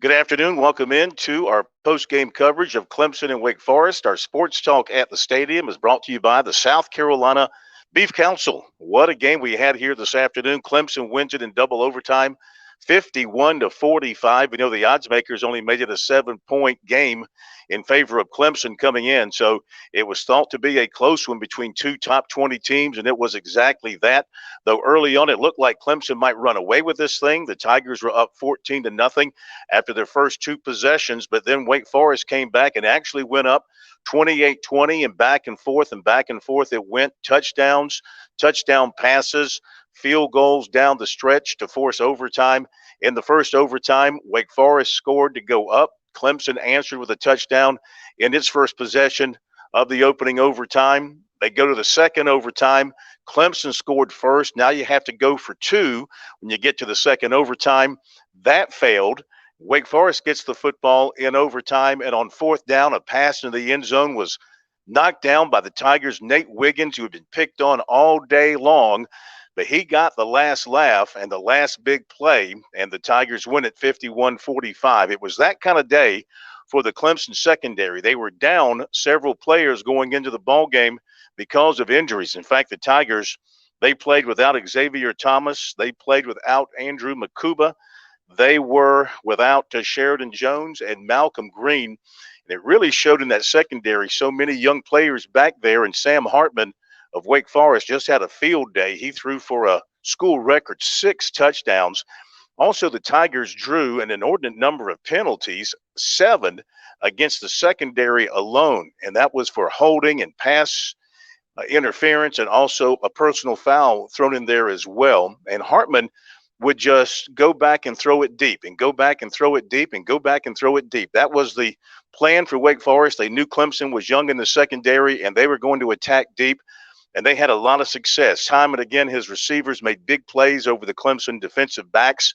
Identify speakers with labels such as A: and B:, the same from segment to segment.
A: Good afternoon. Welcome in to our post-game coverage of Clemson and Wake Forest. Our sports talk at the stadium is brought to you by the South Carolina Beef Council. What a game we had here this afternoon. Clemson wins it in double overtime, 51-45. We know the odds makers only made it a 7-point game in favor of Clemson coming in. So it was thought to be a close one between two top 20 teams, and it was exactly that. Though early on it looked like Clemson might run away with this thing. The Tigers were up 14-0 after their first two possessions, but then Wake Forest came back and actually went up 28-20 and back and forth it went. Touchdowns, touchdown passes, field goals down the stretch to force overtime. In the first overtime, Wake Forest scored to go up. Clemson answered with a touchdown in its first possession of the opening overtime. They go to the second overtime. Clemson scored first. Now you have to go for two when you get to the second overtime. That failed. Wake Forest gets the football in overtime, and on fourth down, a pass into the end zone was knocked down by the Tigers' Nate Wiggins, who had been picked on all day long. But he got the last laugh and the last big play, and the Tigers win at 51-45. It was that kind of day for the Clemson secondary. They were down several players going into the ball game because of injuries. In fact, the Tigers, they played without Xavier Thomas. They played without Andrew Makuba. They were without Sheridan Jones and Malcolm Green. And it really showed in that secondary, so many young players back there, and Sam Hartman of Wake Forest just had a field day. He threw for a school record 6 touchdowns. Also, the Tigers drew an inordinate number of penalties, 7 against the secondary alone, and that was for holding and pass interference, and also a personal foul thrown in there as well. And Hartman would just go back and throw it deep and go back and throw it deep and go back and throw it deep. That was the plan for Wake Forest. They knew Clemson was young in the secondary, and they were going to attack deep. And they had a lot of success. Time and again, his receivers made big plays over the Clemson defensive backs,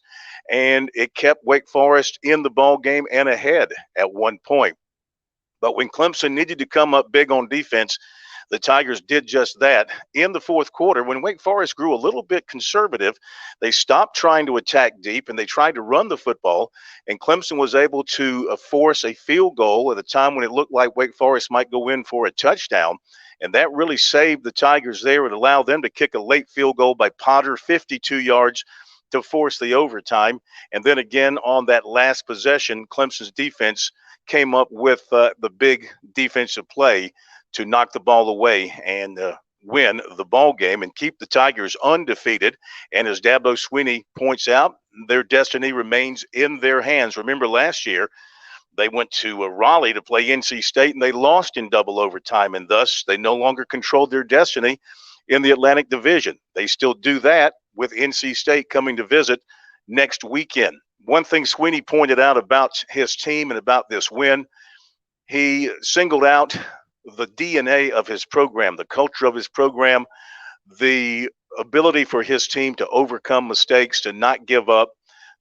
A: and it kept Wake Forest in the ball game and ahead at one point. But when Clemson needed to come up big on defense, the Tigers did just that. In the fourth quarter, when Wake Forest grew a little bit conservative, they stopped trying to attack deep and they tried to run the football, and Clemson was able to force a field goal at a time when it looked like Wake Forest might go in for a touchdown. And that really saved the Tigers there. It allowed them to kick a late field goal by Potter, 52 yards, to force the overtime. And then again, on that last possession, Clemson's defense came up with the big defensive play to knock the ball away and win the ball game and keep the Tigers undefeated. And as Dabo Swinney points out, their destiny remains in their hands. Remember last year, they went to Raleigh to play NC State, and they lost in double overtime, and thus they no longer controlled their destiny in the Atlantic Division. They still do that with NC State coming to visit next weekend. One thing Sweeney pointed out about his team and about this win, he singled out the DNA of his program, the culture of his program, the ability for his team to overcome mistakes, to not give up,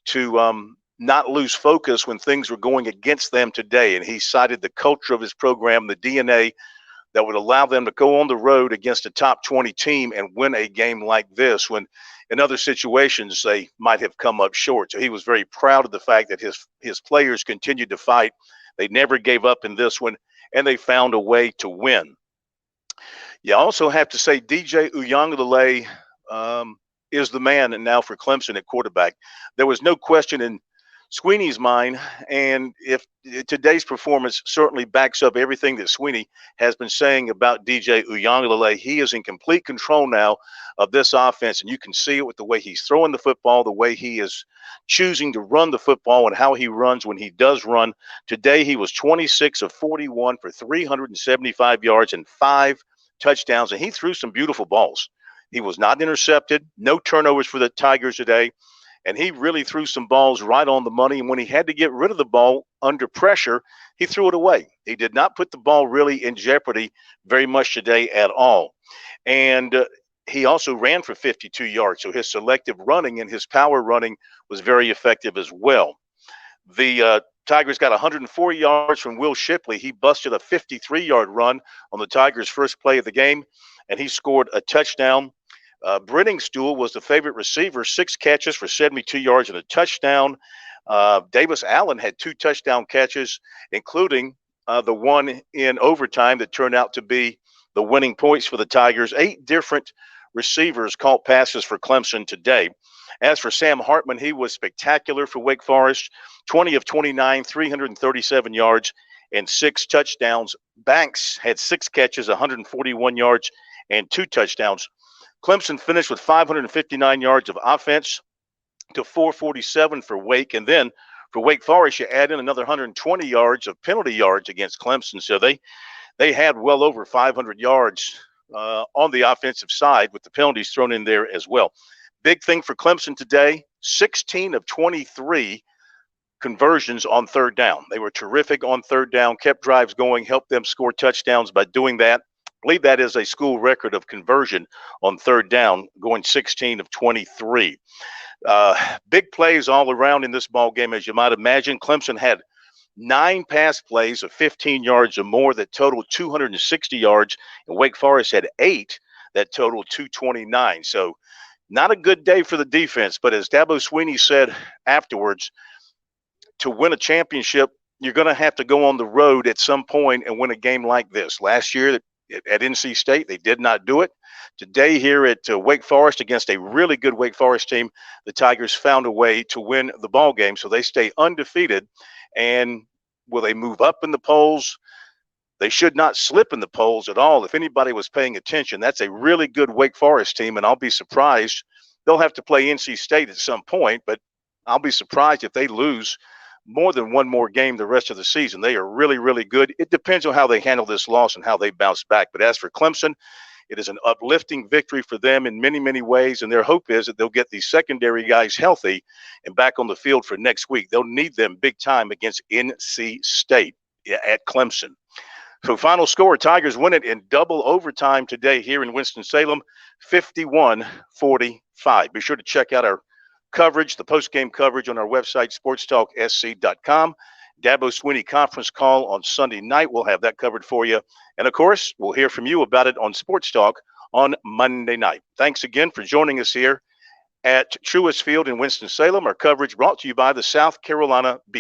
A: to not lose focus when things were going against them today. And he cited the culture of his program, the DNA that would allow them to go on the road against a top 20 team and win a game like this, when in other situations they might have come up short. So he was very proud of the fact that his players continued to fight. They never gave up in this one, and they found a way to win. You also have to say DJ Uiagalelei is the man now for Clemson at quarterback. There was no question in Sweeney's mind, and if today's performance certainly backs up everything that Sweeney has been saying about DJ Uiagalelei. He is in complete control now of this offense, and you can see it with the way he's throwing the football, the way he is choosing to run the football, and how he runs when he does run. Today he was 26 of 41 for 375 yards and 5 touchdowns, and he threw some beautiful balls. He was not intercepted, no turnovers for the Tigers today. And he really threw some balls right on the money. And when he had to get rid of the ball under pressure, he threw it away. He did not put the ball really in jeopardy very much today at all. And he also ran for 52 yards. So his selective running and his power running was very effective as well. The Tigers got 104 yards from Will Shipley. He busted a 53-yard run on the Tigers' first play of the game, and he scored a touchdown. Brenningstool was the favorite receiver, 6 catches for 72 yards and a touchdown. Davis Allen had 2 touchdown catches, including the one in overtime that turned out to be the winning points for the Tigers. 8 different receivers caught passes for Clemson today. As for Sam Hartman, he was spectacular for Wake Forest. 20 of 29, 337 yards, and 6 touchdowns. Banks had 6 catches, 141 yards, and 2 touchdowns. Clemson finished with 559 yards of offense to 447 for Wake. And then for Wake Forest, you add in another 120 yards of penalty yards against Clemson. So they had well over 500 yards on the offensive side with the penalties thrown in there as well. Big thing for Clemson today, 16 of 23 conversions on third down. They were terrific on third down, kept drives going, helped them score touchdowns by doing that. I believe that is a school record of conversion on third down, going 16 of 23. Big plays all around in this ball game, as you might imagine. Clemson had 9 pass plays of 15 yards or more that totaled 260 yards, and Wake Forest had 8 that totaled 229. So not a good day for the defense, but as Dabo Swinney said afterwards, to win a championship, you're going to have to go on the road at some point and win a game like this. Last year at NC State, they did not do it. Today here at Wake Forest against a really good Wake Forest team, the Tigers found a way to win the ball game, so they stay undefeated. And will they move up in the polls? They should not slip in the polls at all. If anybody was paying attention, that's a really good Wake Forest team, and I'll be surprised. They'll have to play NC State at some point, but I'll be surprised if they lose more than one more game the rest of the season. They are really, really good. It depends on how they handle this loss and how they bounce back. But as for Clemson, it is an uplifting victory for them in many, many ways, and their hope is that they'll get these secondary guys healthy and back on the field for next week. They'll need them big time against NC State at Clemson. So final score, Tigers win it in double overtime today here in Winston-Salem, 51-45. Be sure to check out our coverage, the post-game coverage on our website, sportstalksc.com. Dabo Swinney conference call on Sunday night. We'll have that covered for you. And, of course, we'll hear from you about it on Sports Talk on Monday night. Thanks again for joining us here at Truist Field in Winston-Salem. Our coverage brought to you by the South Carolina Beach.